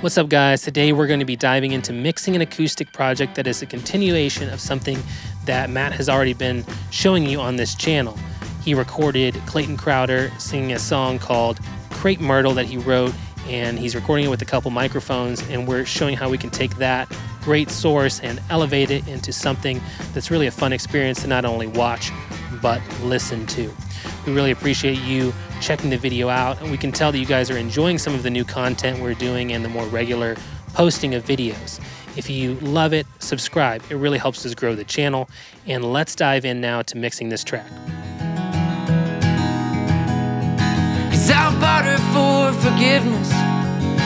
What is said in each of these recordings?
What's up, guys? Today we're going to be diving into mixing an acoustic project that is a continuation of something that Matt has already been showing you on this channel. He recorded Clayton Crowder singing a song called Crepe Myrtle that he wrote, and he's recording it with a couple microphones, and we're showing how we can take that great source and elevate it into something that's really a fun experience to not only watch, but listen to. We really appreciate you checking the video out, and we can tell that you guys are enjoying some of the new content we're doing and the more regular posting of videos. If you love it, subscribe. It really helps us grow the channel. And let's dive in now to mixing this track. 'Cause I'll barter for forgiveness,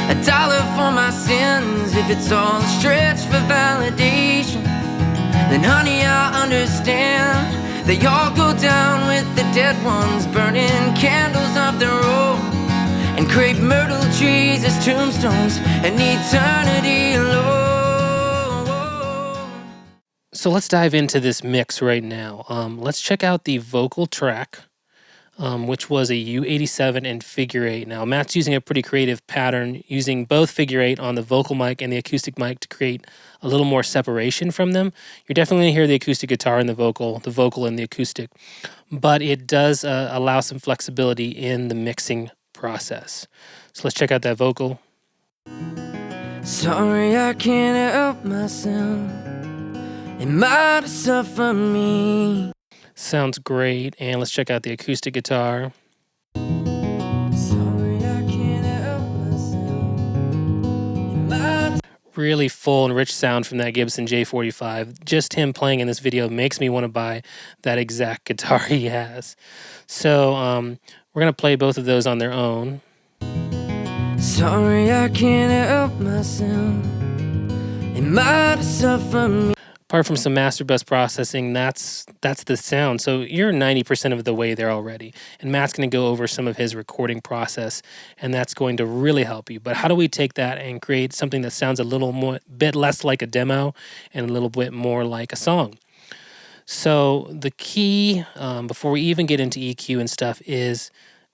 $1 for my sins. If it's all a stretch for validation, then honey, I understand. They all go down with the dead ones, burning candles of their own, and crepe myrtle trees as tombstones, and eternity alone. So let's dive into this mix right now. Let's check out the vocal track, which was a U87 and figure 8. Now, Matt's using a pretty creative pattern, using both figure 8 on the vocal mic and the acoustic mic to create a little more separation from them. You're definitely going to hear the acoustic guitar and the vocal and the acoustic, but it does allow some flexibility in the mixing process. So let's check out that vocal. Sorry, I can't help myself. It might suffer me. Sounds great. And let's check out the acoustic guitar. Sorry, I can't help myself. It might. Really full and rich sound from that Gibson J45. Just him playing in this video makes me want to buy that exact guitar he has. So we're going to play both of those on their own. Sorry, I can't help myself. It might suffer me. Apart from some master bus processing, that's the sound. So you're 90% of the way there already. And Matt's going to go over some of his recording process, and that's going to really help you. But how do we take that and create something that sounds a little bit less like a demo and a little bit more like a song? So the key, before we even get into EQ and stuff, is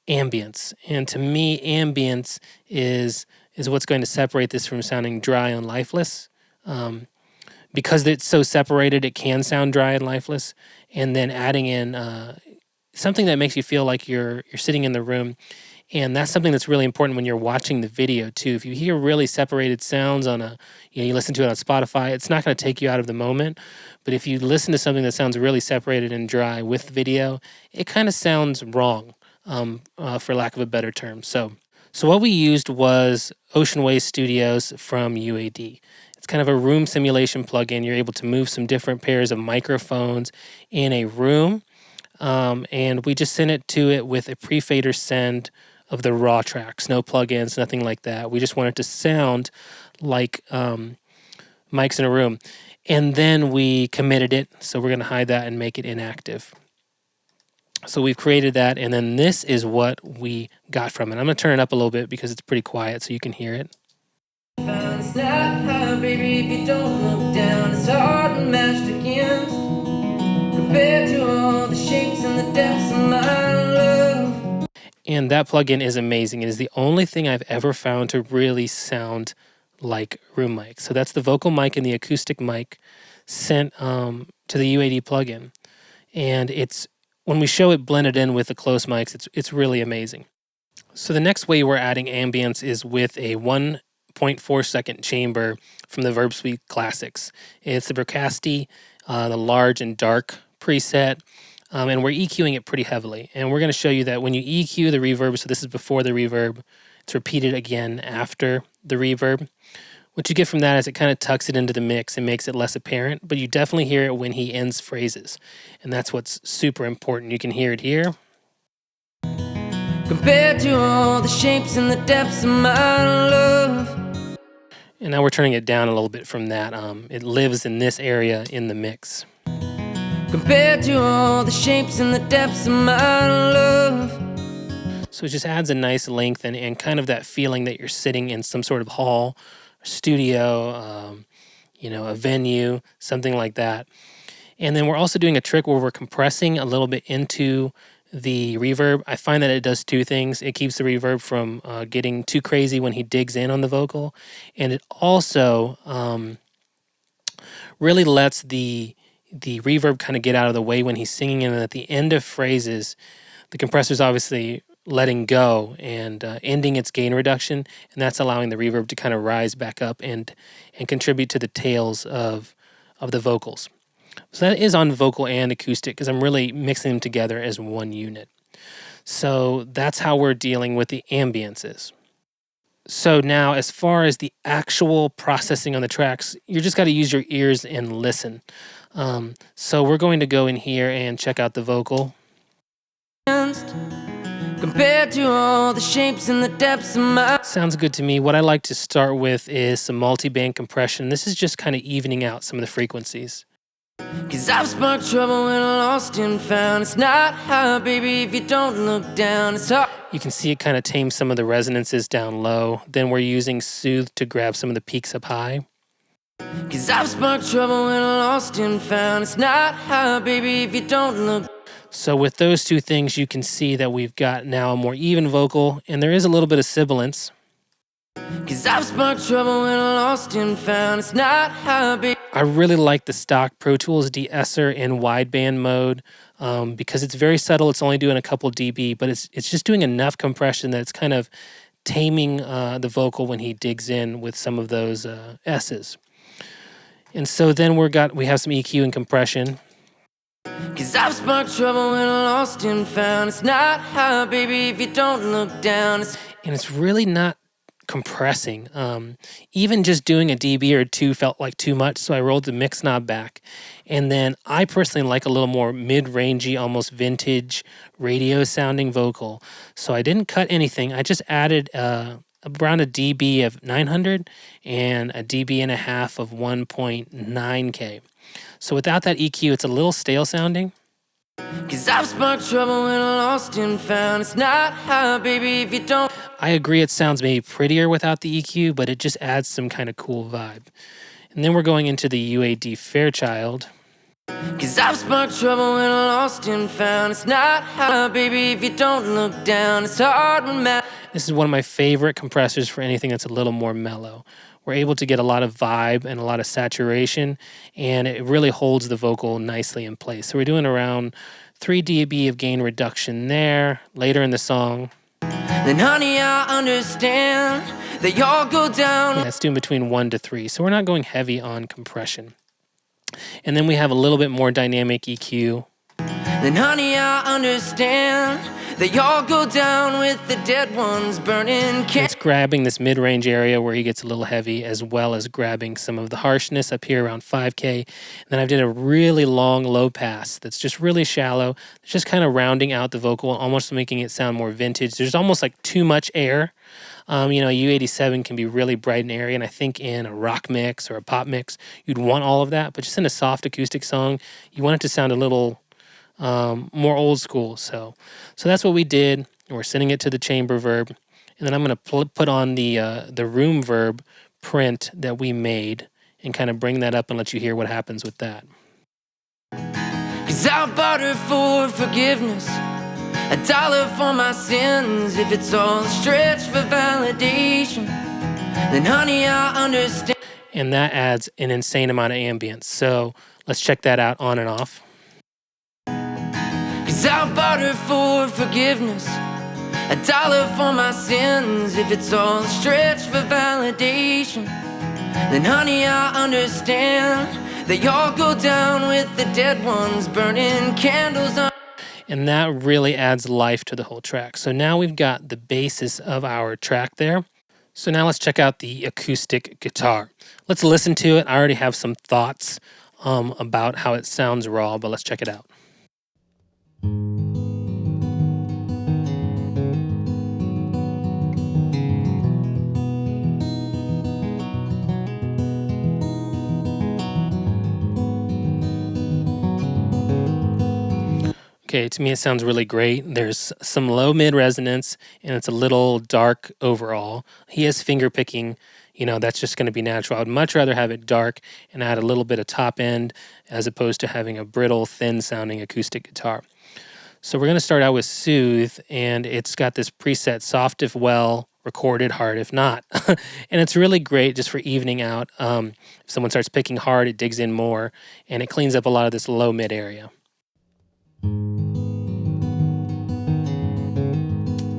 ambience. And to me, ambience is what's going to separate this from sounding dry and lifeless. Because it's so separated, it can sound dry and lifeless. And then adding in something that makes you feel like you're sitting in the room. And that's something that's really important when you're watching the video too. If you hear really separated sounds on you listen to it on Spotify, it's not going to take you out of the moment. But if you listen to something that sounds really separated and dry with video, it kind of sounds wrong, for lack of a better term. So what we used was Ocean Way Studios from UAD. It's kind of a room simulation plugin. You're able to move some different pairs of microphones in a room. And we just sent it to it with a pre-fader send of the raw tracks. No plugins, nothing like that. We just want it to sound like mics in a room. And then we committed it. So we're going to hide that and make it inactive. So we've created that. And then this is what we got from it. I'm going to turn it up a little bit because it's pretty quiet so you can hear it. It's not high, baby, if you don't look down. It's hard and mashed against, compared to all the shapes and the depths of my love. And that plugin is amazing. It is the only thing I've ever found to really sound like room mic. So that's the vocal mic and the acoustic mic sent to the UAD plugin. And it's when we show it blended in with the close mics, it's really amazing. So the next way we're adding ambience is with a 1.4-second chamber from the Verb Suite Classics. It's the Brocasti, the large and dark preset, and we're EQing it pretty heavily. And we're going to show you that when you EQ the reverb, so this is before the reverb, it's repeated again after the reverb. What you get from that is it kind of tucks it into the mix and makes it less apparent, but you definitely hear it when he ends phrases. And that's what's super important. You can hear it here. Compared to all the shapes and the depths of my love. And now we're turning it down a little bit from that. It lives in this area in the mix. Compared to all the shapes and the depths of my love. So it just adds a nice length and kind of that feeling that you're sitting in some sort of hall, or studio, a venue, something like that. And then we're also doing a trick where we're compressing a little bit into the reverb, I find that it does two things. It keeps the reverb from getting too crazy when he digs in on the vocal, and it also really lets the reverb kind of get out of the way when he's singing, and at the end of phrases, the compressor's obviously letting go and ending its gain reduction, and that's allowing the reverb to kind of rise back up and contribute to the tails of the vocals. So that is on vocal and acoustic because I'm really mixing them together as one unit. So that's how we're dealing with the ambiences. So now, as far as the actual processing on the tracks, you just got to use your ears and listen. So we're going to go in here and check out the vocal. Compared to all the shapes and the depths of my... Sounds good to me. What I like to start with is some multi-band compression. This is just kind of evening out some of the frequencies. 'Cause I've sparked trouble when I lost and found. It's not high, baby, if you don't look down. It's hard. You can see it kind of tames some of the resonances down low. Then we're using Soothe to grab some of the peaks up high. 'Cause I've sparked trouble when I lost and found. It's not high, baby, if you don't look. So with those two things, you can see that we've got now a more even vocal, and there is a little bit of sibilance. 'Cause I've sparked trouble when I lost and found. It's not high, baby. I really like the stock Pro Tools de-esser in wideband mode because it's very subtle. It's only doing a couple dB, but it's just doing enough compression that it's kind of taming the vocal when he digs in with some of those S's. And so then we have some EQ and compression. 'Cause I've sparked trouble when I lost and found. It's not high, baby, if you don't look down. And it's really not compressing. Even just doing a dB or two felt like too much, so I rolled the mix knob back. And then I personally like a little more mid-rangey, almost vintage radio sounding vocal. So I didn't cut anything. I just added around a dB of 900 and a dB and a half of 1.9K. So without that EQ, it's a little stale sounding. 'Cause I've sparked trouble when I lost and found. It's not high, baby, if you don't. I agree it sounds maybe prettier without the EQ, but it just adds some kind of cool vibe. And then we're going into the UAD Fairchild. 'Cause I've sparked trouble when I lost and found. It's not high, baby, if you don't look down. It's hard when Matt. This is one of my favorite compressors for anything that's a little more mellow. We're able to get a lot of vibe and a lot of saturation, and it really holds the vocal nicely in place. So we're doing around 3 dB of gain reduction there. Later in the song, Then honey, I understand that y'all go down. yeah, it's doing between 1 to 3. So we're not going heavy on compression. And then we have a little bit more dynamic EQ. Then honey, I understand that y'all go down with the dead ones burning. It's grabbing this mid-range area where he gets a little heavy, as well as grabbing some of the harshness up here around 5K. And then I did a really long low pass that's just really shallow. It's just kind of rounding out the vocal, almost making it sound more vintage. There's almost like too much air. U87 can be really bright and airy, and I think in a rock mix or a pop mix, you'd want all of that. But just in a soft acoustic song, you want it to sound a little more old school. So that's what we did. We're sending it to the chamber verb, and then I'm going to put on the room verb print that we made and kind of bring that up and let you hear what happens with that. 'Cause I'll barter for forgiveness, $1 for my sins. If it's all a stretch for validation, then honey, I understand. And that adds an insane amount of ambience. So let's check that out on and off. 'Cause I'll barter for forgiveness, $1 for my sins. If it's all a stretch for validation, then honey, I understand that y'all go down with the dead ones burning candles on. And that really adds life to the whole track. So now we've got the basis of our track there. So now let's check out the acoustic guitar. Let's listen to it. I already have some thoughts about how it sounds raw, but let's check it out. Okay, to me it sounds really great. There's some low mid resonance and it's a little dark overall. He is finger picking, that's just going to be natural. I'd much rather have it dark and add a little bit of top end as opposed to having a brittle, thin sounding acoustic guitar. So we're going to start out with Soothe, and it's got this preset soft if well, recorded hard if not. And it's really great just for evening out. If someone starts picking hard, it digs in more, and it cleans up a lot of this low mid area. So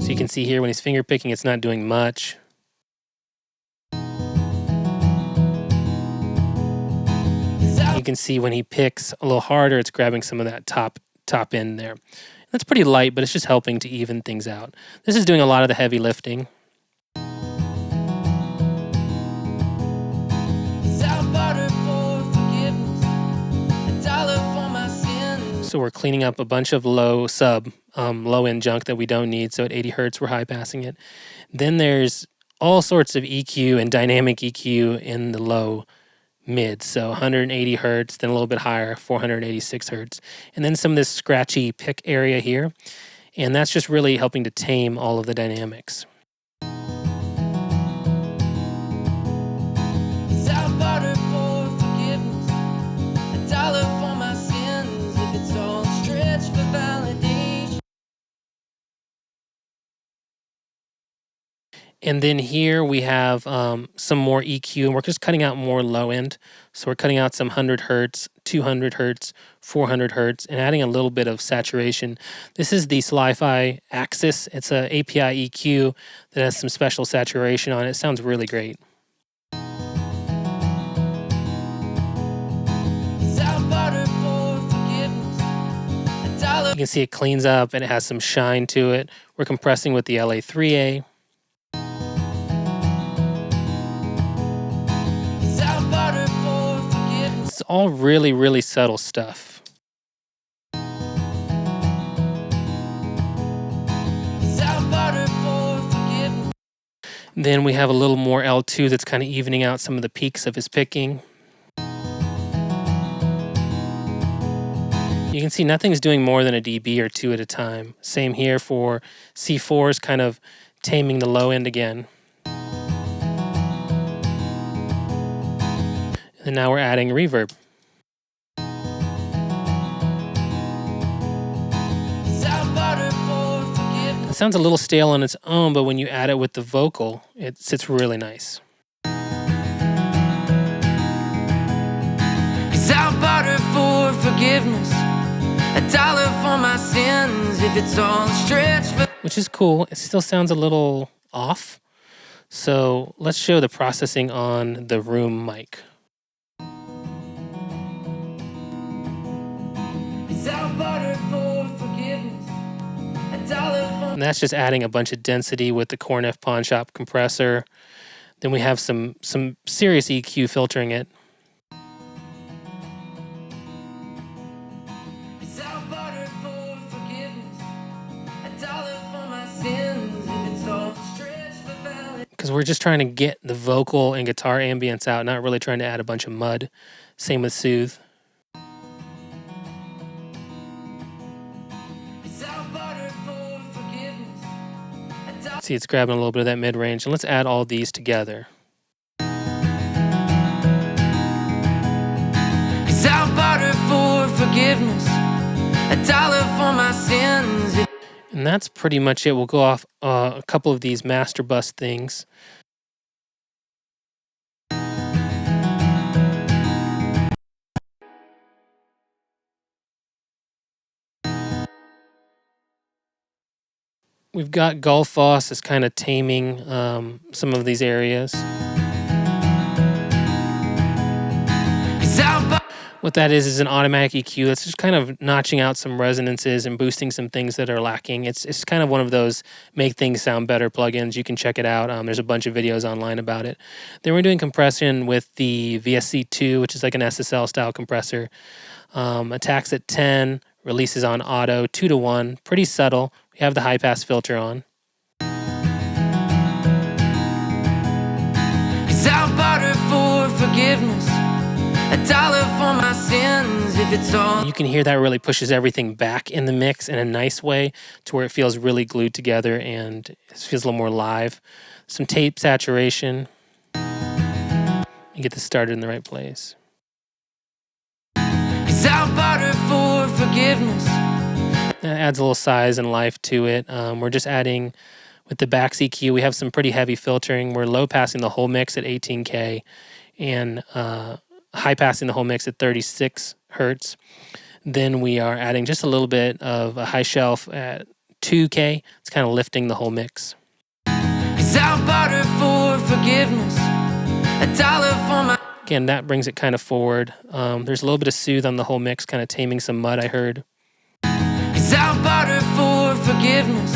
you can see here when he's finger picking, it's not doing much. You can see when he picks a little harder, it's grabbing some of that top end there. That's pretty light, but it's just helping to even things out. This is doing a lot of the heavy lifting. So we're cleaning up a bunch of low end junk that we don't need. So at 80 hertz, we're high passing it. Then there's all sorts of EQ and dynamic EQ in the low mid. So 180 hertz, then a little bit higher, 486 hertz. And then some of this scratchy pick area here. And that's just really helping to tame all of the dynamics. And then here we have some more EQ, and we're just cutting out more low end. So we're cutting out some 100 hertz, 200 hertz, 400 hertz, and adding a little bit of saturation. This is the Sli-Fi Axis. It's a API EQ that has some special saturation on it. It sounds really great. You can see it cleans up and it has some shine to it. We're compressing with the LA3A. It's all really, really subtle stuff. Then we have a little more L2 that's kind of evening out some of the peaks of his picking. You can see nothing's doing more than a dB or two at a time. Same here for C4 is kind of taming the low end again. And now we're adding reverb. It sounds a little stale on its own, but when you add it with the vocal, it sits really nice. 'Cause I bought her for forgiveness, $1 for my sins, if it's all a stretch for... Which is cool. It still sounds a little off. So let's show the processing on the room mic. And that's just adding a bunch of density with the Cornef Pawn Shop compressor. Then we have some serious EQ filtering it. Because we're just trying to get the vocal and guitar ambience out, not really trying to add a bunch of mud. Same with Soothe. See, it's grabbing a little bit of that mid-range. And let's add all these together. 'Cause I bought her for forgiveness, $1 for my sins. And that's pretty much it. We'll go off a couple of these master bus things. We've got Gullfoss is kind of taming some of these areas. What that is an automatic EQ that's just kind of notching out some resonances and boosting some things that are lacking. It's kind of one of those make things sound better plugins. You can check it out. There's a bunch of videos online about it. Then we're doing compression with the VSC2, which is like an SSL style compressor. Attacks at 10, releases on auto, 2-to-1, pretty subtle. We have the high pass filter on. 'Cause I bought her for forgiveness, $1 for my sins, if it's all... You can hear that really pushes everything back in the mix in a nice way to where it feels really glued together and it feels a little more live. Some tape saturation. And get this started in the right place. 'Cause I bought her for forgiveness. That adds a little size and life to it. We're just adding, with the back EQ, we have some pretty heavy filtering. We're low passing the whole mix at 18K and high passing the whole mix at 36 hertz. Then we are adding just a little bit of a high shelf at 2K. It's kind of lifting the whole mix. 'Cause I barter for forgiveness, $1 for my... Again, that brings it kind of forward. There's a little bit of soothe on the whole mix, kind of taming some mud, I heard. 'Cause I barter for forgiveness.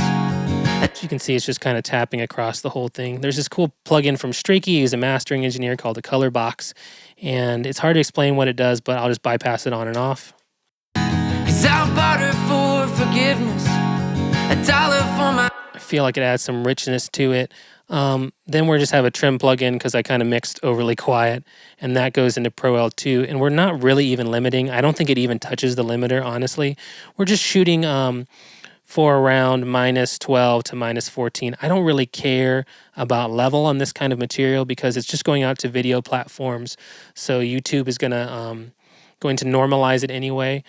As you can see, it's just kind of tapping across the whole thing. There's this cool plugin from Streaky, who's a mastering engineer, called the Color Box. And it's hard to explain what it does, but I'll just bypass it on and off. 'Cause I barter for forgiveness, $1 for my... I feel like it adds some richness to it. Then we just have a trim plugin because I kind of mixed overly quiet, and that goes into Pro L2. And we're not really even limiting. I don't think it even touches the limiter, honestly. We're just shooting for around -12 to -14. I don't really care about level on this kind of material because it's just going out to video platforms. So YouTube is going to normalize it anyway.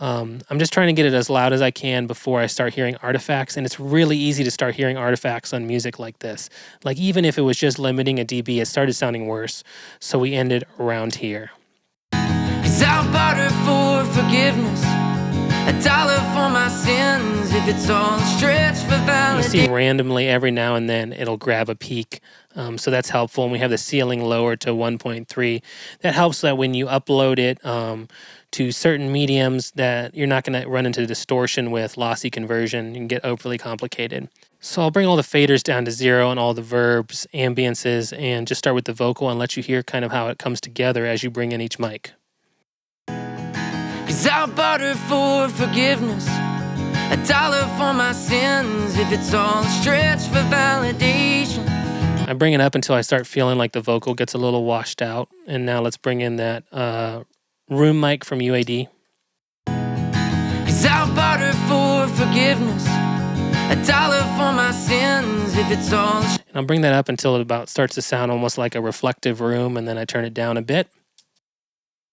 I'm just trying to get it as loud as I can before I start hearing artifacts, and it's really easy to start hearing artifacts on music like this. Like, even if it was just limiting a dB, it started sounding worse, so we ended around here. 'Cause I barter for forgiveness, $1 for my sins, if it's all stretched for You validation. see randomly every now and then it'll grab a peak, so that's helpful. And we have the ceiling lowered to 1.3. That helps that when you upload it to certain mediums that you're not going to run into distortion with lossy conversion and get overly complicated. So I'll bring all the faders down to 0 and all the verbs, ambiences, and just start with the vocal and let you hear kind of how it comes together as you bring in each mic. 'Cause I barter for forgiveness, $1 for my sins, if it's all stretched for validation. I bring it up until I start feeling like the vocal gets a little washed out. And now let's bring in that room mic from UAD. 'Cause I barter for forgiveness, $1 for my sins, if it's all... And I'll bring that up until it about starts to sound almost like a reflective room, and then I turn it down a bit.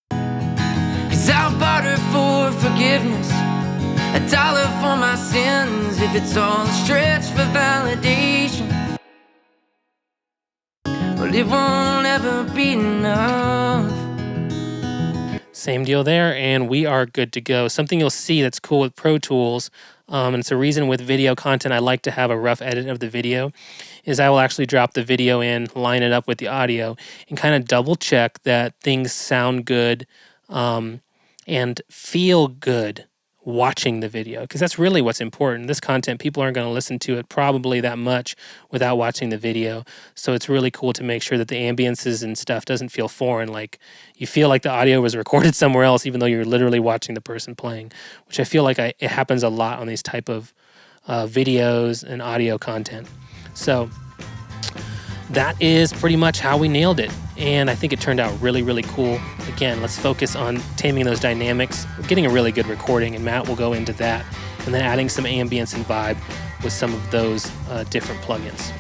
'Cause I barter for forgiveness, $1 for my sins, if it's all stretched for validation. Well, it won't ever be enough. Same deal there, and we are good to go. Something you'll see that's cool with Pro Tools, and it's a reason with video content I like to have a rough edit of the video, is I will actually drop the video in, line it up with the audio, and kind of double check that things sound good and feel good watching the video, because that's really what's important. This content, people aren't going to listen to it probably that much without watching the video. So it's really cool to make sure that the ambiences and stuff doesn't feel foreign, like you feel like the audio was recorded somewhere else even though you're literally watching the person playing, which I feel like it happens a lot on these type of videos and audio content. So that is pretty much how we nailed it. And I think it turned out really, really cool. Again, let's focus on taming those dynamics, getting a really good recording, and Matt will go into that, and then adding some ambience and vibe with some of those different plugins.